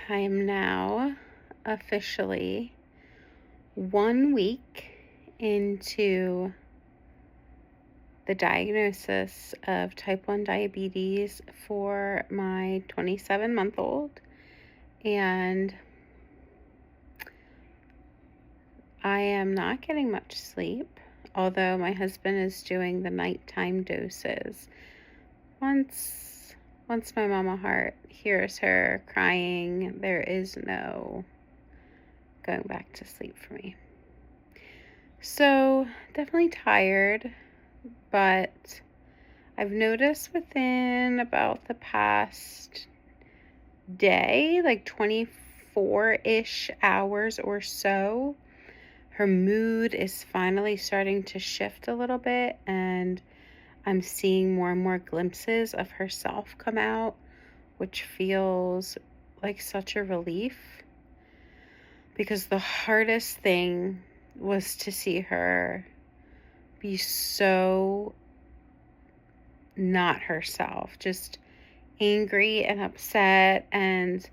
I am now officially 1 week into the diagnosis of type 1 diabetes for my 27-month-old. And I am not getting much sleep, although my husband is doing the nighttime doses. Once my mama heart hears her crying, there is no going back to sleep for me. So definitely tired, but I've noticed within about the past day, like 24-ish hours or so, her mood is finally starting to shift a little bit, and I'm seeing more and more glimpses of herself come out, which feels like such a relief, because the hardest thing was to see her be so not herself, just angry and upset and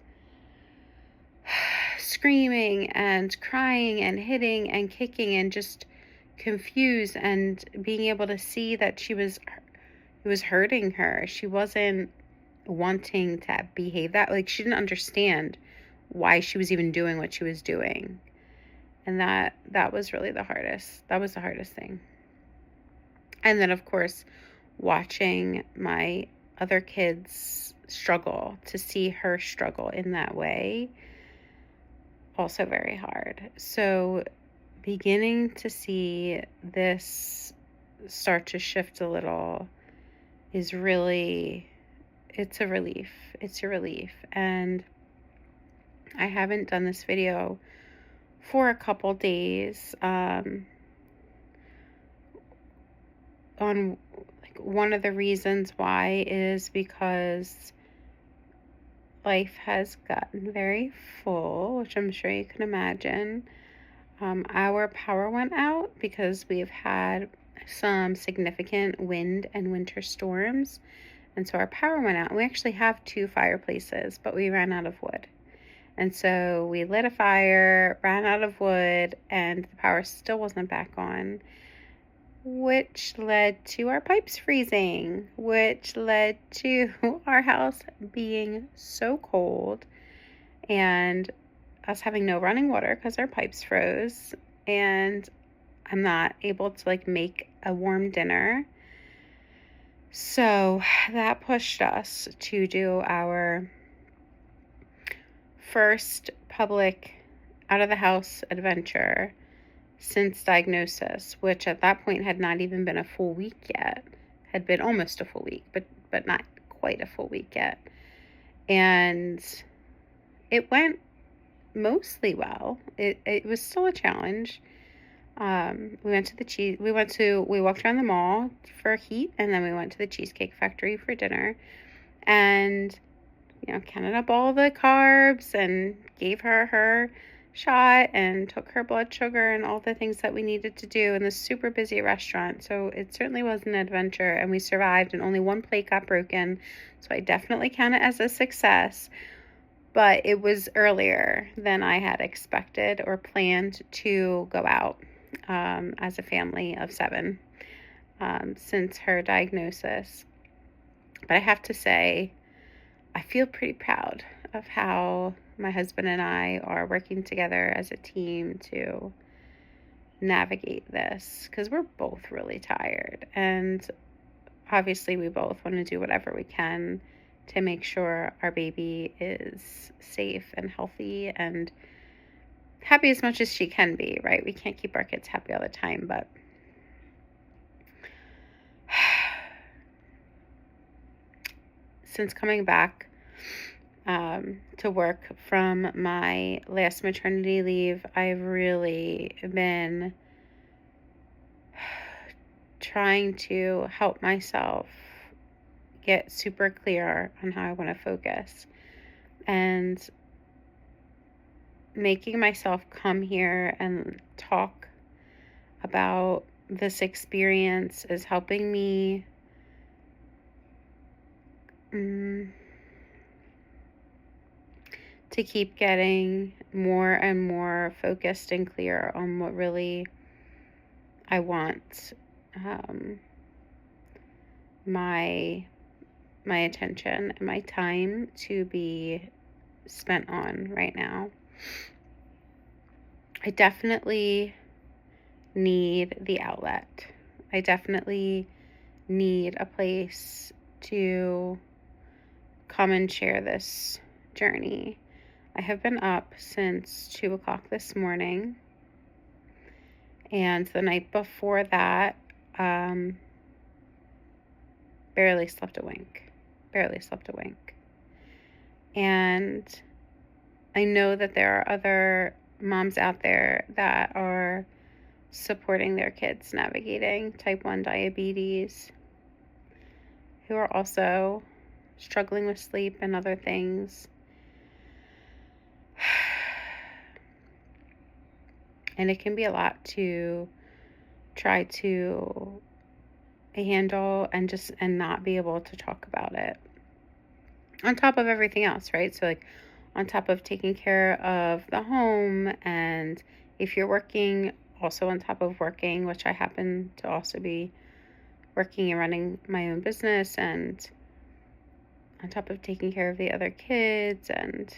screaming and crying and hitting and kicking and just confused, and being able to see that it was hurting her. She wasn't wanting to behave that, like, she didn't understand why she was even doing what she was doing. And that was really the hardest. That was the hardest thing. And then, of course, watching my other kids struggle, to see her struggle in that way, also very hard. So beginning to see this start to shift a little is really, it's a relief. It's a relief. And I haven't done this video for a couple days. On like, one of the reasons why is because life has gotten very full, which I'm sure you can imagine. Our power went out because we've had some significant wind and winter storms, and so our power went out. We actually have 2 fireplaces, but we ran out of wood. And so we lit a fire, ran out of wood, and the power still wasn't back on, which led to our pipes freezing, which led to our house being so cold and us having no running water because our pipes froze, and I'm not able to make a warm dinner. So that pushed us to do our first public out of the house adventure since diagnosis, which at that point had not even been a full week yet. Had been almost a full week, but not quite a full week yet. And it went mostly well. It was still a challenge. We walked around the mall for heat, and then we went to the Cheesecake Factory for dinner, and counted up all the carbs and gave her shot and took her blood sugar and all the things that we needed to do in this super busy restaurant. So it certainly was an adventure, and we survived, and only 1 plate got broken. So I definitely count it as a success. But it was earlier than I had expected or planned to go out as a family of 7 since her diagnosis. But I have to say, I feel pretty proud of how my husband and I are working together as a team to navigate this, because we're both really tired, and obviously we both want to do whatever we can to make sure our baby is safe and healthy and happy as much as she can be, right? We can't keep our kids happy all the time, but since coming back to work from my last maternity leave, I've really been trying to help myself get super clear on how I want to focus, and making myself come here and talk about this experience is helping me to keep getting more and more focused and clear on what really I want my my attention and my time to be spent on right now. I definitely need the outlet. I definitely need a place to come and share this journey. I have been up since 2 o'clock this morning, and the night before that, barely slept a wink. Barely slept a wink. And I know that there are other moms out there that are supporting their kids navigating type 1 diabetes, who are also struggling with sleep and other things. And it can be a lot to try to handle and not be able to talk about it. On top of everything else, right? So like on top of taking care of the home, and if you're working, also on top of working, which I happen to also be working and running my own business, and on top of taking care of the other kids and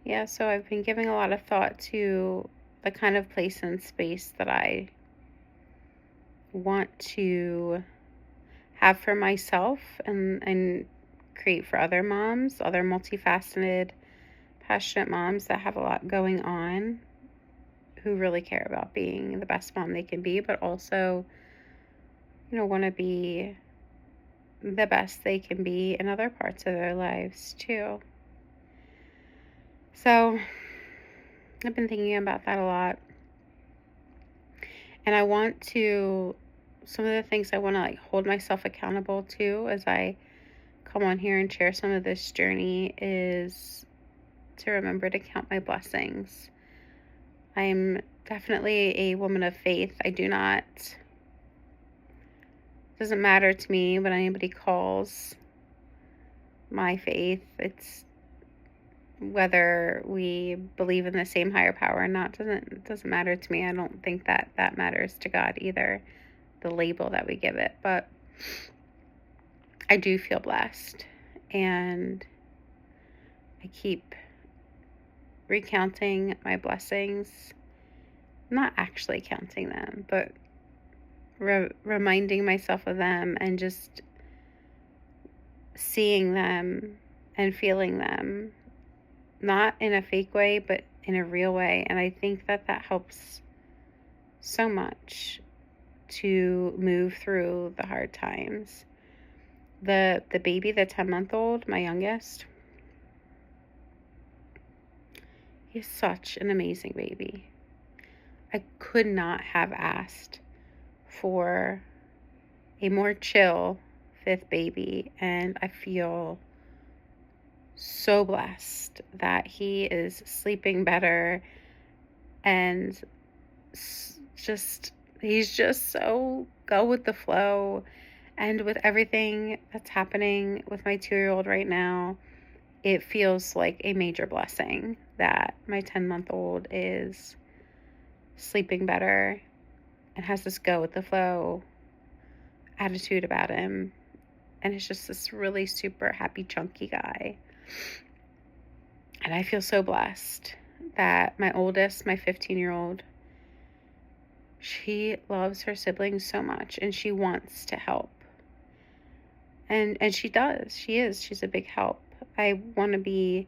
yeah, so I've been giving a lot of thought to the kind of place and space that I want to have for myself and create for other moms, other multifaceted, passionate moms that have a lot going on, who really care about being the best mom they can be, but also, want to be the best they can be in other parts of their lives too. So I've been thinking about that a lot. And some of the things I want to hold myself accountable to as I come on here and share some of this journey is to remember to count my blessings. I'm definitely a woman of faith. It doesn't matter to me what anybody calls my faith. It's whether we believe in the same higher power or not doesn't matter to me. I don't think that matters to God either, the label that we give it. But I do feel blessed, and I keep recounting my blessings, not actually counting them, but reminding myself of them and just seeing them and feeling them, not in a fake way, but in a real way. And I think that helps so much to move through the hard times. The baby, the 10-month-old, my youngest, he's such an amazing baby. I could not have asked for a more chill 5th baby, and I feel so blessed that he is sleeping better, and he's just so go with the flow. And with everything that's happening with my 2-year-old right now, it feels like a major blessing that my 10-month-old is sleeping better and has this go with the flow attitude about him. And it's just this really super happy, chunky guy. And I feel so blessed that my oldest, my 15-year-old, she loves her siblings so much, and she wants to help. And she does. She's a big help. I want to be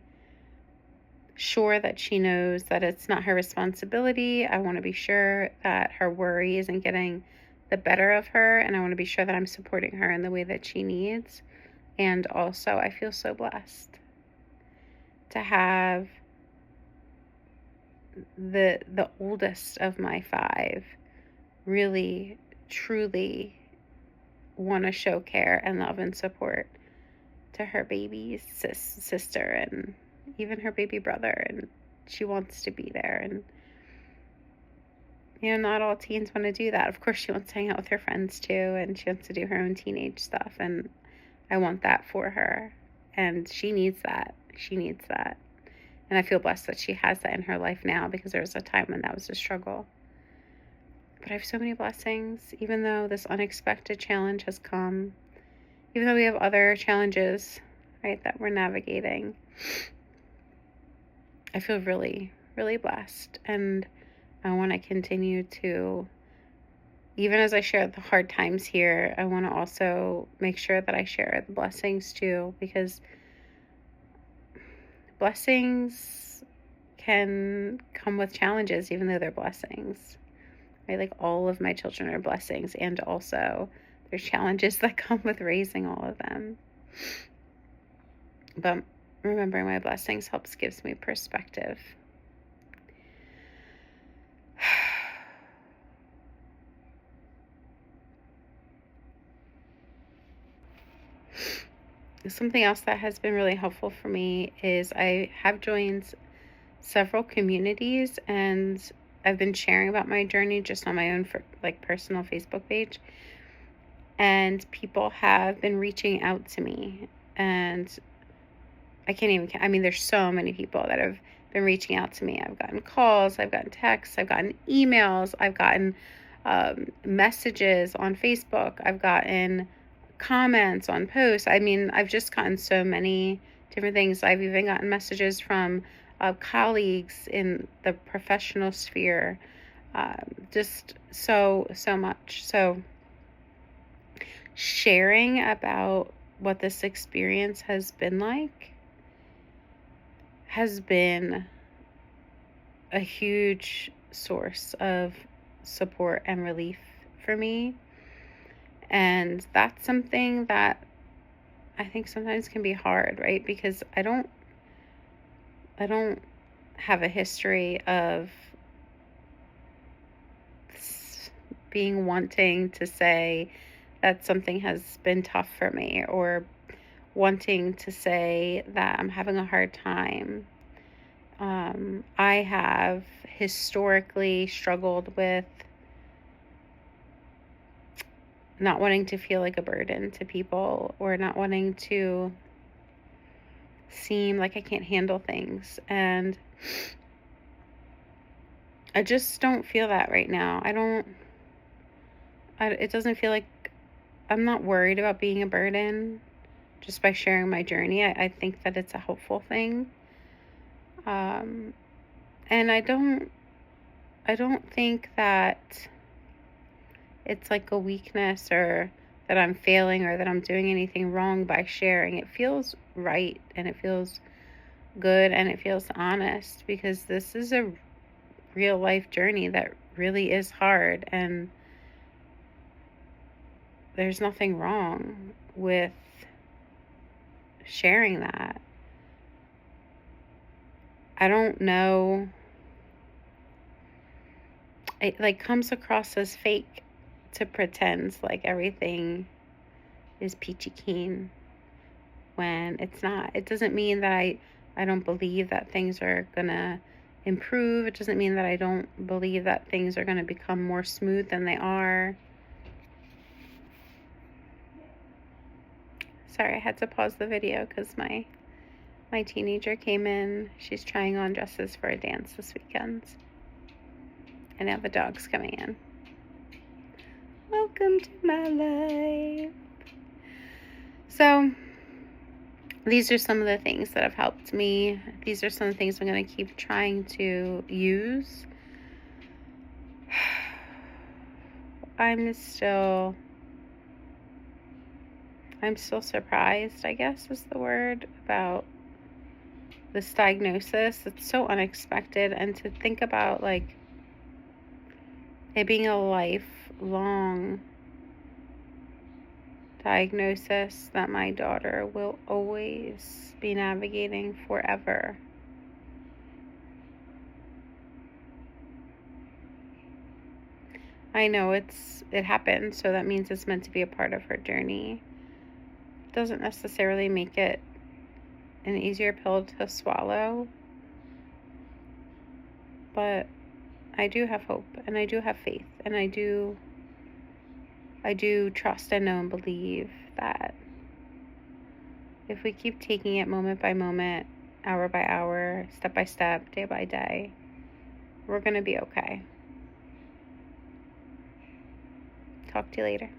sure that she knows that it's not her responsibility. I want to be sure that her worry isn't getting the better of her, and I want to be sure that I'm supporting her in the way that she needs. And also, I feel so blessed to have the oldest of my 5 really, truly want to show care and love and support to her baby sister and even her baby brother, and she wants to be there. And not all teens want to do that. Of course, she wants to hang out with her friends too, and she wants to do her own teenage stuff, and I want that for her. And she needs that. She needs that. And I feel blessed that she has that in her life now, because there was a time when that was a struggle. But I have so many blessings, even though this unexpected challenge has come, even though we have other challenges, right, that we're navigating. I feel really, really blessed. And I want to continue to, even as I share the hard times here, I want to also make sure that I share the blessings too, because blessings can come with challenges, even though they're blessings, right? Like, all of my children are blessings, and also there's challenges that come with raising all of them. But remembering my blessings gives me perspective. Something else that has been really helpful for me is I have joined several communities, and I've been sharing about my journey just on my own personal Facebook page. And people have been reaching out to me, and I can't even count. I mean, there's so many people that have been reaching out to me. I've gotten calls, I've gotten texts, I've gotten emails, I've gotten messages on Facebook, I've gotten comments on posts. I mean, I've just gotten so many different things. I've even gotten messages from colleagues in the professional sphere, just so much. So sharing about what this experience has been like has been a huge source of support and relief for me. And that's something that I think sometimes can be hard, right? Because I don't have a history of wanting to say that something has been tough for me, or wanting to say that I'm having a hard time. I have historically struggled with not wanting to feel like a burden to people, or not wanting to seem like I can't handle things. And I just don't feel that right now. It doesn't feel like, I'm not worried about being a burden just by sharing my journey. I think that it's a helpful thing. And I don't think that it's like a weakness, or that I'm failing, or that I'm doing anything wrong by sharing. It feels right, and it feels good, and it feels honest, because this is a real life journey that really is hard, and there's nothing wrong with sharing that. I don't know, it like comes across as fake to pretend like everything is peachy keen when it's not. It doesn't mean that I don't believe that things are gonna improve. It doesn't mean that I don't believe that things are gonna become more smooth than they are. Sorry, I had to pause the video because my teenager came in. She's trying on dresses for a dance this weekend. And now the dog's coming in. Welcome to my life. So these are some of the things that have helped me. These are some of the things I'm going to keep trying to use. I'm still surprised, I guess is the word, about this diagnosis. It's so unexpected, and to think about like it being a lifelong diagnosis that my daughter will always be navigating forever. I know it happened, so that means it's meant to be a part of her journey. It doesn't necessarily make it an easier pill to swallow, but I do have hope, and I do have faith, and I do trust and know and believe that if we keep taking it moment by moment, hour by hour, step by step, day by day, we're going to be okay. Talk to you later.